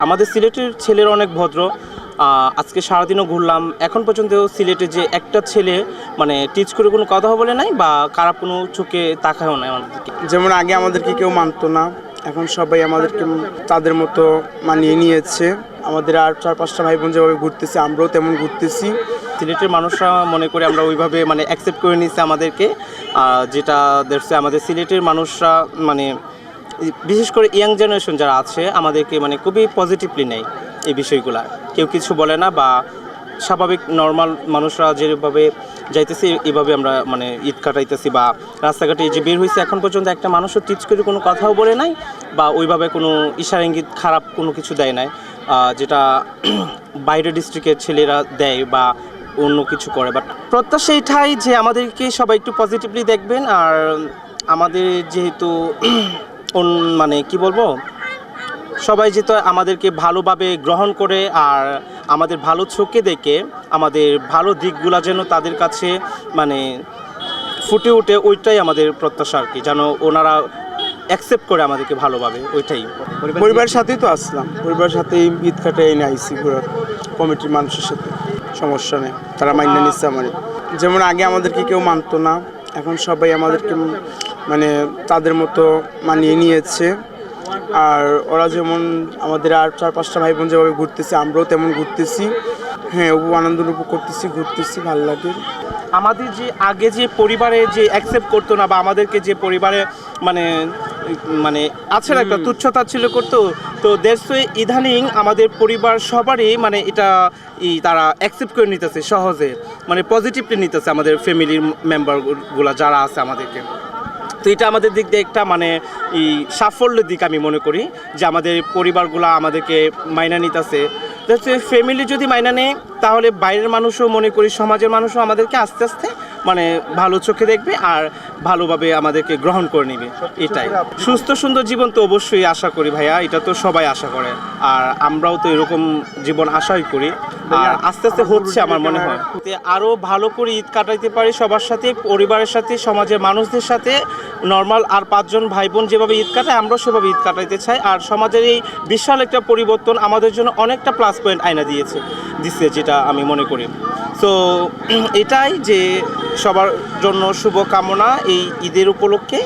আমাদের সিলেটের ছেলেরা অনেক ভদ্র। আজকে সারাদিনও ঘুরলাম। এখন পর্যন্ত সিলেটে যে একটা ছেলে মানে টিচ করে কোনো কথা বলে নাই বা খারাপ কোনো চোখে তাকায়ও নাই আমাদের দিকে। যেমন আগে আমাদেরকে কেউ মানতো না, এখন সবাই আমাদেরকে তাদের মতো মানিয়ে নিয়েছে। আমাদের আর 4-5টা ভাই বোন যেভাবে ঘুরতেছে আমরাও তেমন ঘুরতেছি। সিলেটের মানুষরা মনে করে আমরা ওইভাবে মানে অ্যাকসেপ্ট করে নিয়েছি আমাদেরকে, যেটা দেখছে আমাদের সিলেটের মানুষরা মানে বিশেষ করে ইয়াং জেনারেশন যারা আছে আমাদেরকে মানে খুবই পজিটিভলি নেয় এই বিষয়গুলা। কেউ কিছু বলে না বা স্বাভাবিক নর্মাল মানুষরা যেভাবে যাইতেছি এইভাবে আমরা মানে ঈদ কাটাইতেছি বা রাস্তাঘাটে যে বের হয়েছে এখন পর্যন্ত একটা মানুষও টিচ করে কোনো কথাও বলে নাই বা ওইভাবে কোনো ইশারা ইঙ্গিত খারাপ কোনো কিছু দেয় নাই, যেটা বাইরের ডিস্ট্রিক্টের ছেলেরা দেয় বা অন্য কিছু করে। বাট প্রত্যাশা এটাই যে আমাদেরকে সবাই একটু পজিটিভলি দেখবেন। আর আমাদের যেহেতু মানে কি বলবো, সবাই যেহেতু আমাদেরকে ভালোভাবে গ্রহণ করে আর আমাদের ভালো চোখে দেখে আমাদের ভালো দিকগুলা যেন তাদের কাছে মানে ফুটে ওঠে, ওইটাই আমাদের প্রত্যাশা আর কি, যেন ওনারা অ্যাকসেপ্ট করে আমাদেরকে ভালোভাবে, ওইটাই। পরিবারের সাথেই তো আসলাম, পরিবারের সাথেই ঈদ কাটাই এনে আইসি ঘোরার, কমিটির মানুষের সাথে সমস্যা নেই, তারা মাইনে নিচ্ছে আমার। যেমন আগে আমাদেরকে কেউ মানতো না, এখন সবাই আমাদেরকে মানে তাদের মতো মানিয়ে নিয়েছে। আর ওরা যেমন আমাদের আর 4-5টা ভাই বোন যেভাবে ঘুরতেছে আমরাও তেমন ঘুরতেছি। হ্যাঁ, আনন্দ উপভোগ করতেছি, ঘুরতেছি, ভালো লাগে। আমাদের যে আগে যে পরিবারে যে অ্যাকসেপ্ট করতো না বা আমাদেরকে যে পরিবারে মানে মানে আছে না একটা তুচ্ছতা ছিল করতো, তো দ্যাটস ওয়ে ইদানিং আমাদের পরিবার সবারই মানে এটা তারা অ্যাকসেপ্ট করে নিতেছে সহজে, মানে পজিটিভলি নিতেছে আমাদের ফ্যামিলির মেম্বারগুলো যারা আছে আমাদেরকে। তো এটা আমাদের দিক দিয়ে একটা মানে সাফল্যের দিক আমি মনে করি যে আমাদের পরিবারগুলো আমাদেরকে মাইনা নিতেছে। ফ্যামিলি যদি মাইনা নেয় তাহলে বাইরের মানুষও মনে করি সমাজের মানুষও আমাদেরকে আস্তে আস্তে মানে ভালো চোখে দেখবে আর ভালোভাবে আমাদেরকে গ্রহণ করে নেবে। এটাই সুস্থ সুন্দর জীবন তো অবশ্যই আশা করি ভাইয়া, এটা তো সবাই আশা করে আর আমরাও তো এরকম জীবন আশাই করি আর আস্তে আস্তে হচ্ছে আমার মনে হয়। আরও ভালো করে ঈদ কাটাইতে পারি সবার সাথে, পরিবারের সাথে, সমাজের মানুষদের সাথে নর্মাল আর 5 জন ভাই বোন যেভাবে ঈদ কাটায় আমরাও সেভাবে ঈদ কাটাইতে চাই। আর সমাজের এই বিশাল একটা পরিবর্তন আমাদের জন্য অনেকটা প্লাস পয়েন্ট আয়না দিচ্ছে যেটা আমি মনে করি। সো এটাই যে সবার জন্য শুভকামনা এই ঈদের উপলক্ষে।